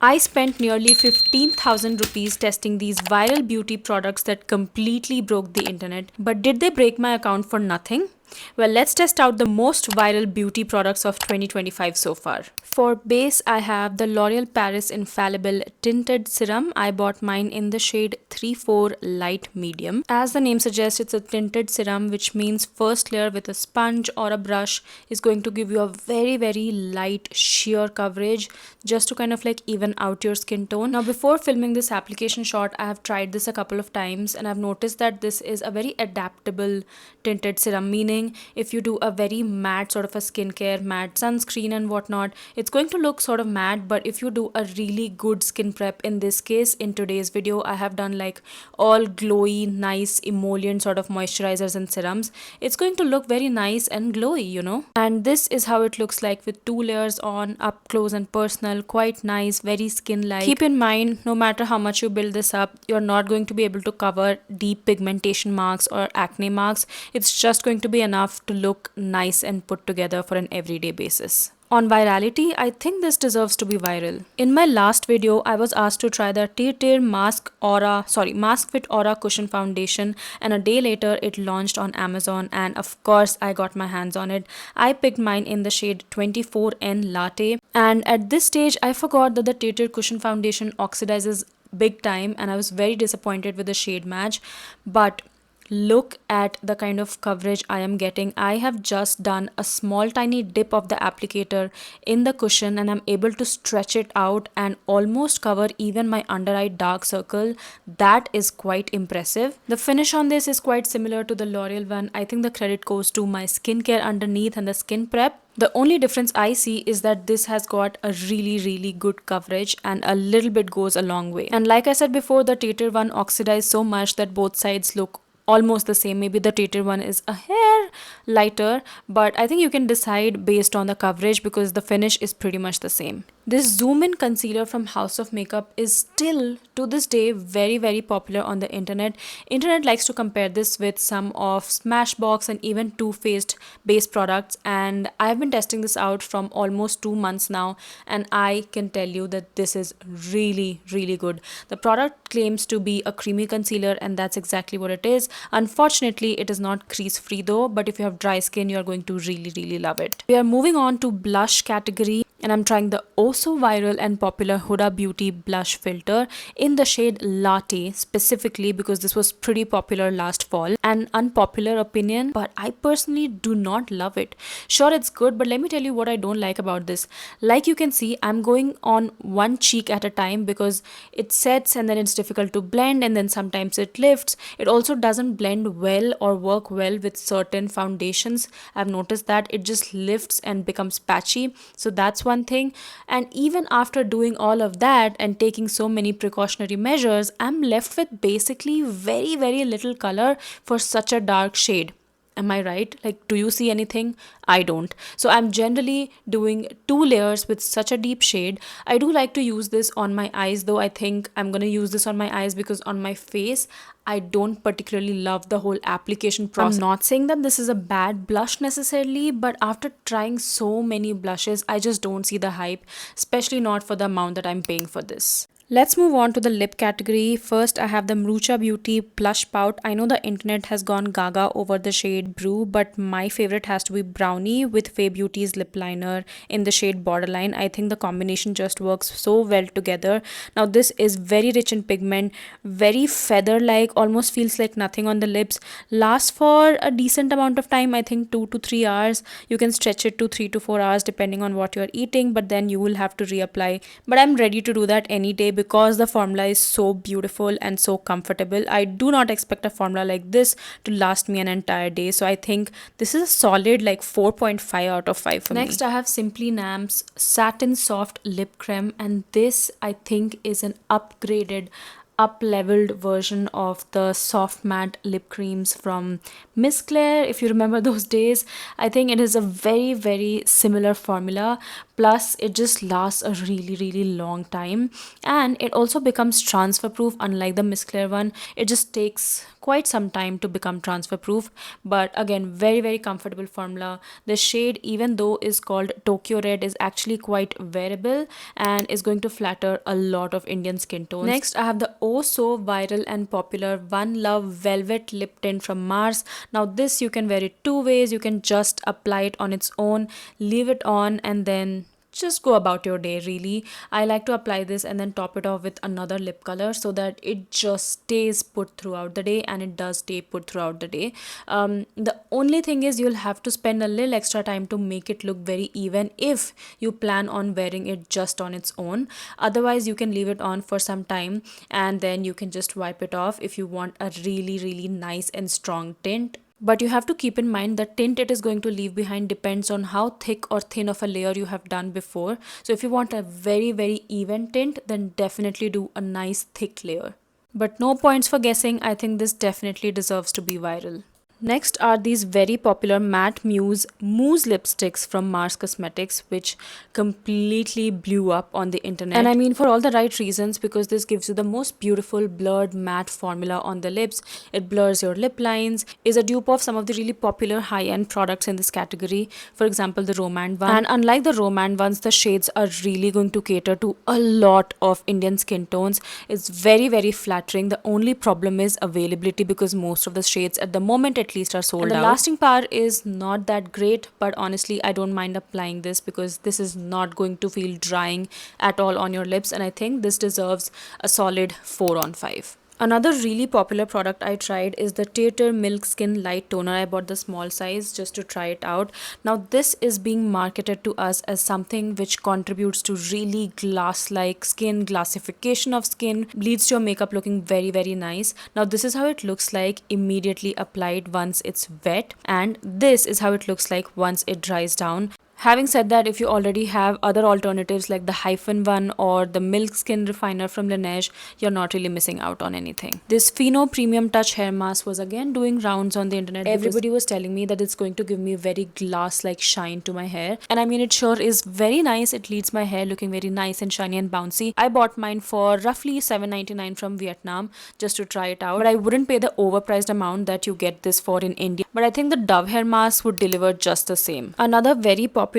I spent nearly 15,000 rupees testing these viral beauty products that completely broke the internet. But did they break my account for nothing? Well, let's test out the most viral beauty products of 2025 so far. For base, I have the L'Oreal Paris Infallible Tinted Serum. I bought mine in the shade 3-4 Light Medium. As the name suggests, it's a tinted serum, which means first layer with a sponge or a brush is going to give you a very light sheer coverage just to kind of like even out your skin tone. Now, before filming this application shot, I have tried this a couple of times and I've noticed that this is a very adaptable tinted serum, meaning if you do a very matte sort of a skincare, matte sunscreen and whatnot, it's going to look sort of matte. But if you do a really good skin prep, in this case, in today's video, I have done like all glowy, nice emollient sort of moisturizers and serums. It's going to look very nice and glowy. And this is how it looks like with 2 layers on, up close and personal, quite nice, very skin-like. Keep in mind, no matter how much you build this up, you're not going to be able to cover deep pigmentation marks or acne marks. It's just going to be enough to look nice and put together for an everyday basis. On virality, I think this deserves to be viral. In my last video, I was asked to try the Tear Mask Fit Aura Cushion Foundation, and a day later it launched on Amazon, and of course I got my hands on it. I picked mine in the shade 24N Latte, and at this stage I forgot that the Tear Cushion Foundation oxidizes big time, and I was very disappointed with the shade match. But look at the kind of coverage I am getting. I have just done a small tiny dip of the applicator in the cushion and I'm able to stretch it out and almost cover even my under eye dark circle. That is quite impressive. The finish on this is quite similar to the L'Oreal one. I think the credit goes to my skincare underneath and the skin prep. The only difference I see is that this has got a really good coverage, and a little bit goes a long way. And like I said before, the Tater one oxidized so much that both sides look almost the same. Maybe the Tater one is a hair lighter, but I think you can decide based on the coverage because the finish is pretty much the same. This zoom in concealer from House of Makeup is still to this day very popular on the internet. Internet likes to compare this with some of Smashbox and even Too Faced base products, and I've been testing this out from almost 2 months now, and I can tell you that this is really good. The product claims to be a creamy concealer, and that's exactly what it is. Unfortunately, it is not crease free though, but if you have dry skin, you're going to really love it. We are moving on to blush category, and I'm trying the oh so viral and popular Huda Beauty blush filter in the shade Latte, specifically because this was pretty popular last fall. An unpopular opinion, but I personally do not love it. Sure, it's good, but let me tell you what I don't like about this. Like you can see, I'm going on one cheek at a time because it sets and then it's difficult to blend, and then sometimes it lifts. It also doesn't blend well or work well with certain foundations. I've noticed that it just lifts and becomes patchy. So that's one thing. And even after doing all of that and taking so many precautionary measures, I'm left with basically very little color for such a dark shade. Am I right? Like, do you see anything? I don't. So I'm generally doing 2 layers with such a deep shade. I do like to use this on my eyes though. I think I'm gonna use this on my eyes because on my face, I don't particularly love the whole application process. I'm not saying that this is a bad blush necessarily, but after trying so many blushes, I just don't see the hype, especially not for the amount that I'm paying for this. Let's move on to the lip category. First, I have the Mrucha Beauty Blush Pout. I know the internet has gone gaga over the shade Brew, but my favorite has to be Brownie with Faye Beauty's lip liner in the shade Borderline. I think the combination just works so well together. Now, this is very rich in pigment, very feather-like, almost feels like nothing on the lips. Lasts for a decent amount of time, I think 2 to 3 hours. You can stretch it to 3 to 4 hours depending on what you're eating, but then you will have to reapply. But I'm ready to do that any day because the formula is so beautiful and so comfortable. I do not expect a formula like this to last me an entire day. So I think this is a solid like 4.5 out of 5 for me. Next, I have Simply Namp's Satin Soft Lip Creme, and this I think is an upgraded up-leveled version of the soft matte lip creams from Miss Claire, if you remember those days. I think it is a very, very similar formula. Plus, it just lasts a really, really long time. And it also becomes transfer proof, unlike the Miss Claire one. It just takes quite some time to become transfer proof. But again, very, very comfortable formula. The shade, even though is called Tokyo Red, is actually quite wearable and is going to flatter a lot of Indian skin tones. Next, I have the oh so viral and popular One Love Velvet Lip Tint from Mars. Now this you can wear it two ways. You can just apply it on its own, leave it on, and then just go about your day. Really, I like to apply this and then top it off with another lip color so that it just stays put throughout the day, and it does stay put throughout the day. The only thing is you'll have to spend a little extra time to make it look very even if you plan on wearing it just on its own. Otherwise, you can leave it on for some time and then you can just wipe it off if you want a really, really nice and strong tint. But you have to keep in mind the tint it is going to leave behind depends on how thick or thin of a layer you have done before. So if you want a very, very even tint, then definitely do a nice thick layer. But no points for guessing. I think this definitely deserves to be viral. Next are these very popular matte mousse lipsticks from Mars Cosmetics, which completely blew up on the internet. And I mean for all the right reasons, because this gives you the most beautiful blurred matte formula on the lips. It blurs your lip lines, is a dupe of some of the really popular high-end products in this category. For example, the Romand one. And unlike the Romand ones, the shades are really going to cater to a lot of Indian skin tones. It's very, very flattering. The only problem is availability, because most of the shades at the moment at least are sold out. And the lasting power is not that great, but honestly I don't mind applying this because this is not going to feel drying at all on your lips, and I think this deserves a solid 4 on 5. Another really popular product I tried is the Theatre Milk Skin Light Toner. I bought the small size just to try it out. Now this is being marketed to us as something which contributes to really glass-like skin, glassification of skin, leads to your makeup looking very, very nice. Now this is how it looks like immediately applied once it's wet, and this is how it looks like once it dries down. Having said that, if you already have other alternatives like the Hyphen one or the Milk Skin Refiner from Laneige, you're not really missing out on anything. This Fino Premium Touch Hair Mask was again doing rounds on the internet. Everybody was telling me that it's going to give me very glass-like shine to my hair. And I mean, it sure is very nice. It leaves my hair looking very nice and shiny and bouncy. I bought mine for roughly $7.99 from Vietnam just to try it out. But I wouldn't pay the overpriced amount that you get this for in India. But I think the Dove Hair Mask would deliver just the same. Another very popular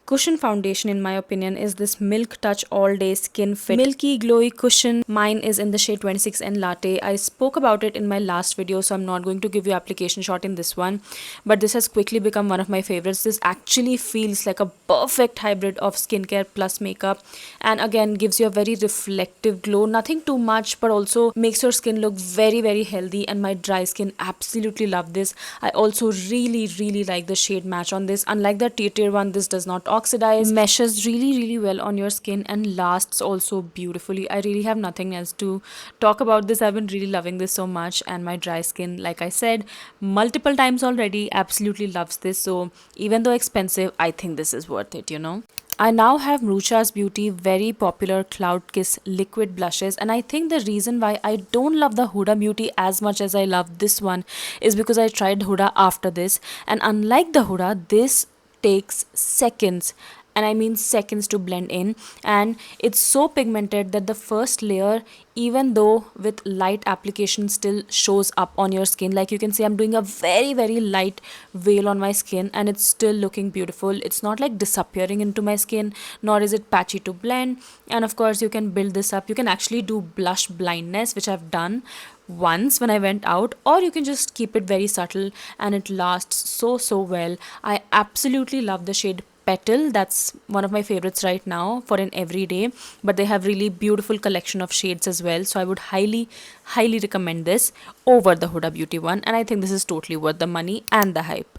cushion foundation in my opinion is this Milk Touch All Day Skin Fit Milky Glowy Cushion. Mine is in the shade 26N Latte. I spoke about it in my last video, so I'm not going to give you application shot in this one, but this has quickly become one of my favorites. This actually feels like a perfect hybrid of skincare plus makeup, and again gives you a very reflective glow. Nothing too much, but also makes your skin look very, very healthy, and my dry skin absolutely love this. I also really, really like the shade match on this. Unlike the Tier one, this does not oxidize, meshes really, really well on your skin, and lasts also beautifully. I really have nothing else to talk about this. I've been really loving this so much, and my dry skin, like I said multiple times already, absolutely loves this. So even though expensive, I think this is worth it, you know. I now have Mrucha's Beauty very popular Cloud Kiss liquid blushes, and I think the reason why I don't love the Huda Beauty as much as I love this one is because I tried Huda after this, and unlike the Huda, this takes seconds, and I mean seconds, to blend in, and it's so pigmented that the first layer, even though with light application, still shows up on your skin. Like you can see I'm doing a very, very light veil on my skin, and it's still looking beautiful. It's not like disappearing into my skin, nor is it patchy to blend. And of course you can build this up. You can actually do blush blindness, which I've done once when I went out, or you can just keep it very subtle, and it lasts so well. I absolutely love the shade Petal. That's one of my favorites right now for an everyday, but they have really beautiful collection of shades as well, so I would highly recommend this over the Huda Beauty one, and I think this is totally worth the money and the hype.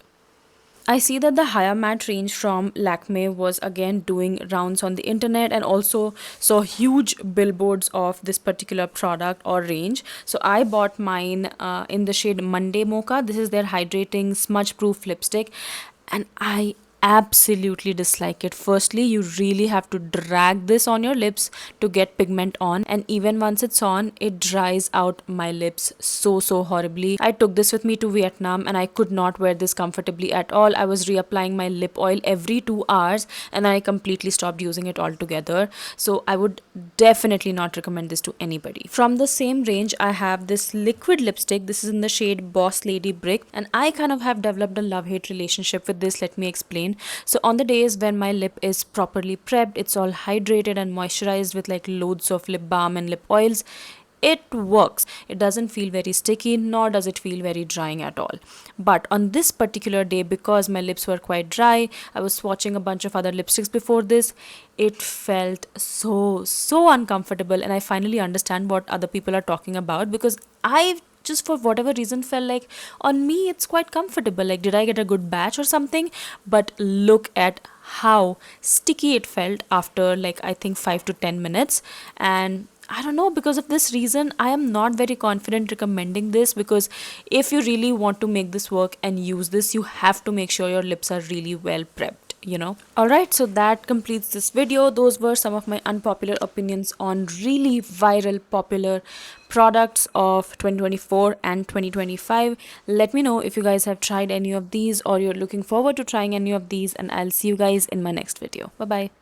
I see that the higher matte range from Lakme was again doing rounds on the internet, and also saw huge billboards of this particular product or range. So I bought mine in the shade Monday Mocha. This is their hydrating smudge proof lipstick, and I absolutely dislike it. Firstly, you really have to drag this on your lips to get pigment on, and even once it's on, it dries out my lips so horribly. I took this with me to Vietnam and I could not wear this comfortably at all. I was reapplying my lip oil every 2 hours and then I completely stopped using it altogether. So I would definitely not recommend this to anybody. From the same range, I have this liquid lipstick. This is in the shade Boss Lady Brick, and I kind of have developed a love-hate relationship with this. Let me explain. So on the days when my lip is properly prepped, it's all hydrated and moisturized with like loads of lip balm and lip oils, it works. It doesn't feel very sticky, nor does it feel very drying at all. But on this particular day, because my lips were quite dry, I was swatching a bunch of other lipsticks before this, it felt so uncomfortable. And I finally understand what other people are talking about, because I just for whatever reason felt like on me it's quite comfortable. Like, did I get a good batch or something? But look at how sticky it felt after like I think 5 to 10 minutes. And I don't know, because of this reason, I am not very confident recommending this, because if you really want to make this work and use this, you have to make sure your lips are really well prepped, you know. Alright, so that completes this video. Those were some of my unpopular opinions on really viral, popular products of 2024 and 2025. Let me know if you guys have tried any of these or you're looking forward to trying any of these, and I'll see you guys in my next video. Bye bye.